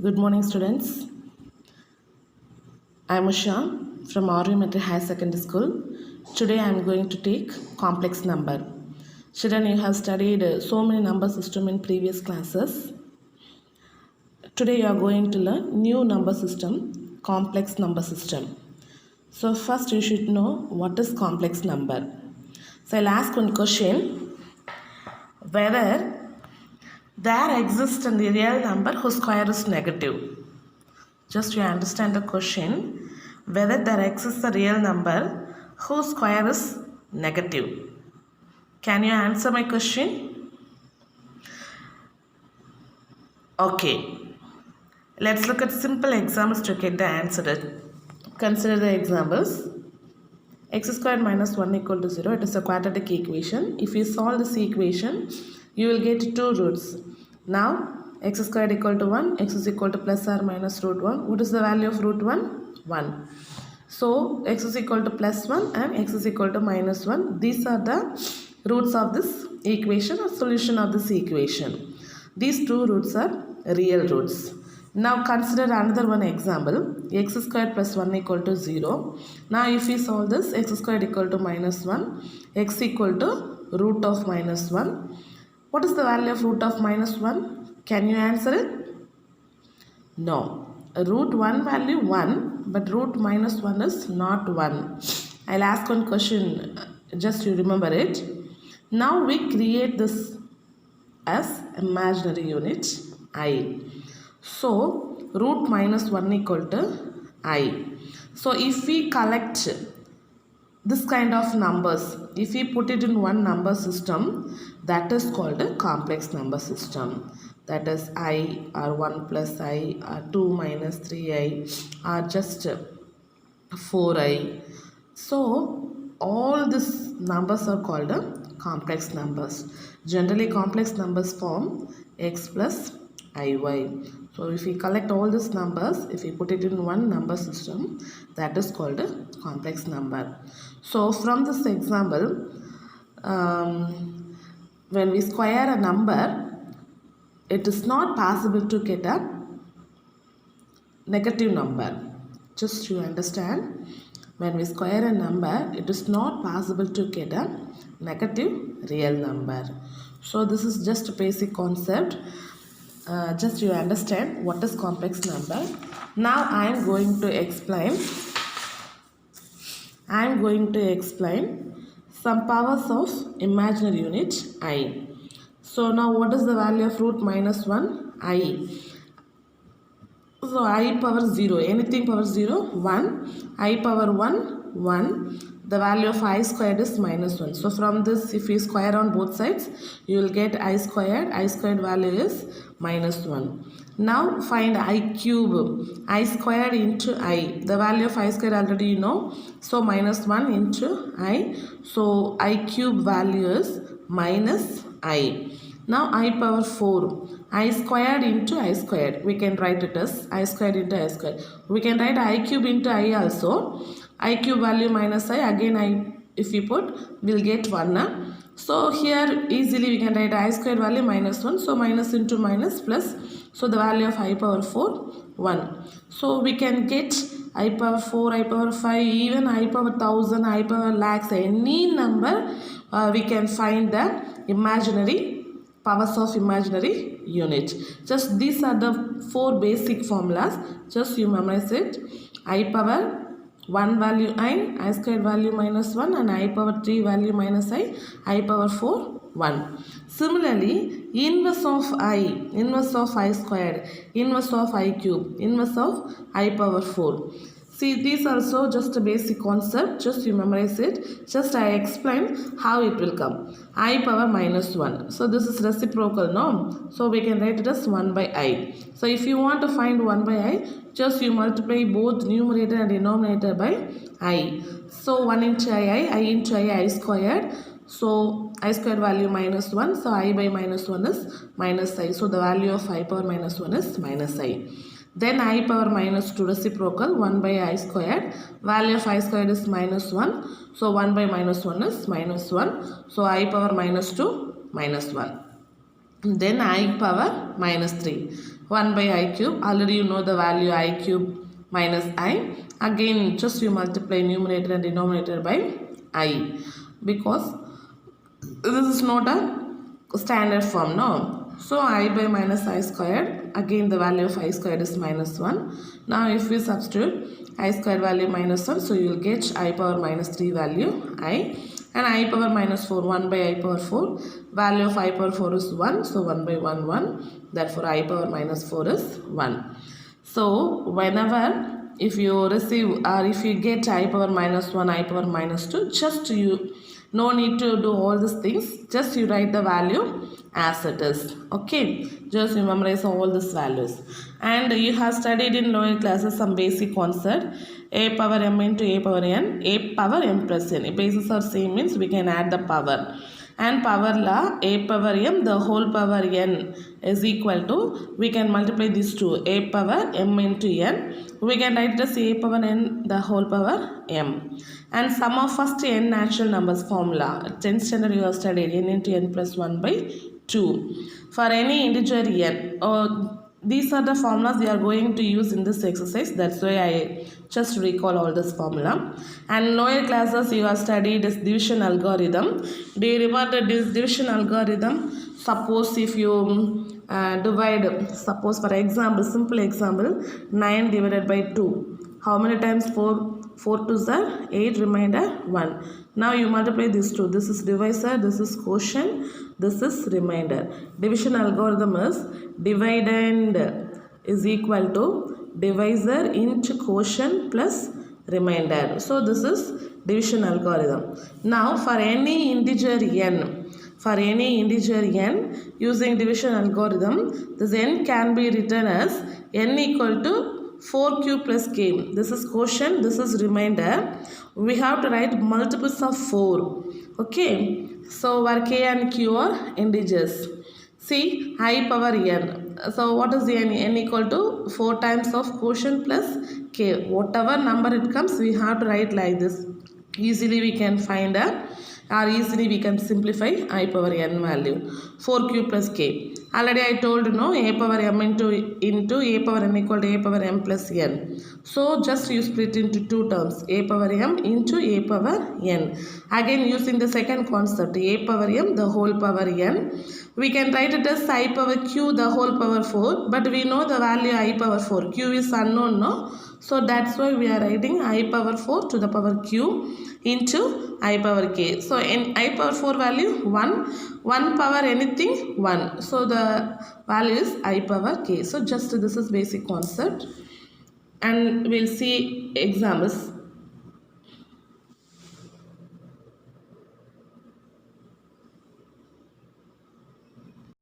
Good morning, students. I am Usha from RV Metro High Secondary School. Today I am going to take complex number. Children, you have studied so many number system in previous classes. Today you are going to learn new number system, complex number system. So first you should know what is complex number. So I'll ask one question, whether there exists a real number whose square is negative. Just you understand the question, whether there exists a real number whose square is negative. Can you answer my question? Okay. Let's look at simple examples to get the answer. Consider the examples. X squared minus 1 equal to 0. It is a quadratic equation. If you solve this equation, you will get two roots. Now, x squared equal to 1, x is equal to plus or minus root 1. What is the value of root 1? 1. So, x is equal to plus 1 and x is equal to minus 1. These are the roots of this equation or solution of this equation. These two roots are real roots. Now consider another one example, x squared plus 1 equal to 0. Now if we solve this, x squared equal to minus 1, x equal to root of minus 1. What is the value of root of minus 1? Can you answer it? No. Root 1 value 1, but root minus 1 is not 1. I'll ask one question, just you remember it. Now we create this as imaginary unit I. So, root minus 1 equal to I. So, if we collect this kind of numbers, if we put it in one number system, that is called a complex number system. That is I or 1 plus I or 2 minus 3I or just 4I. So, all these numbers are called complex numbers. Generally, complex numbers form x plus iy. So if we collect all these numbers, if we put it in one number system, that is called a complex number. So from this example, when we square a number, it is not possible to get a negative number. Just to understand, when we square a number, it is not possible to get a negative real number. So this is just a basic concept. Just you understand what is complex number. Now I am going to explain some powers of imaginary unit I. So now what is the value of root minus 1? I. So I power 0, anything power 0, 1, I power 1, 1. The value of I squared is minus 1. So from this, if we square on both sides, you will get I squared. I squared value is minus 1. Now find I cube. I squared into I. The value of I squared already you know. So minus 1 into I. So I cube value is minus I. Now I power 4. I squared into I squared. We can write it as I squared into I squared. We can write I cube into I also. I cube value minus I. Again I, if we put, we'll get 1. So here easily we can write I squared value minus 1. So minus into minus plus. So the value of I power 4, 1. So we can get I power 4, I power 5, even I power 1000, I power lakhs. Any number we can find the imaginary powers of imaginary unit. Just these are the 4 basic formulas. Just you memorize it. I power 1 value I squared value minus 1, and I power 3 value minus I power 4, 1. Similarly, inverse of I squared, inverse of I cube, inverse of I power 4. See, these also just a basic concept, just you memorize it. Just I explain how it will come. I power minus 1. So this is reciprocal, no? So we can write it as 1 by I. So if you want to find 1 by I, just you multiply both numerator and denominator by I. So 1 into I into I squared. So I squared value minus 1. So I by minus 1 is minus I. So the value of I power minus 1 is minus I. Then I power minus 2 reciprocal, 1 by I squared. Value of I squared is minus 1. So 1 by minus 1 is minus 1. So I power minus 2, minus 1. Then I power minus 3. 1 by I cube. Already you know the value I cube minus I. Again just you multiply numerator and denominator by I, because this is not a standard form, no. So I by minus I squared, again the value of I squared is minus 1. Now if we substitute I squared value minus 1, so you will get I power minus 3 value I, and I power minus 4, 1 by I power 4, value of I power 4 is 1, so 1 by 1 1, therefore I power minus 4 is 1. So whenever if you receive or if you get I power minus 1, I power minus 2, just you no need to do all these things, just you write the value as it is. Okay, just you memorize all these values. And you have studied in lower classes some basic concept, a power m into a power n, a power m plus n. If bases are same means we can add the power. And power law, a power m the whole power n is equal to, we can multiply these two, a power m into n, we can write it as a power n the whole power m. And sum of first n natural numbers formula, 10th standard you have studied, n into n plus 1 by 2. For any integer n, these are the formulas we are going to use in this exercise, that's why I just recall all this formula. And lower classes you have studied this division algorithm. Do you remember this division algorithm? Suppose if you divide, suppose for example, simple example, 9 divided by 2, how many times 4? 4 2s are 8, remainder 1. Now you multiply these two, this is divisor, this is quotient, this is remainder. Division algorithm is dividend is equal to divisor into quotient plus remainder. So this is division algorithm. Now for any integer n, using division algorithm, this n can be written as n equal to 4q plus k. This is quotient, this is remainder. We have to write multiples of 4. Okay, so where k and q are integers. See, I power n. So what is the n? N equal to 4 times of quotient plus k. Whatever number it comes, we have to write like this. Easily we can find a, or easily we can simplify I power n value. 4q plus k. Already I told no, a power m into a power n equal to a power m plus n. So just you split into two terms, a power m into a power n. Again using the second concept, a power m the whole power n. We can write it as I power q the whole power 4, but we know the value I power 4. Q is unknown, no? So that's why we are writing I power 4 to the power q into I power k. So in I power 4 value 1 power anything 1. So the value is I power k. So just this is basic concept. And we'll see examples.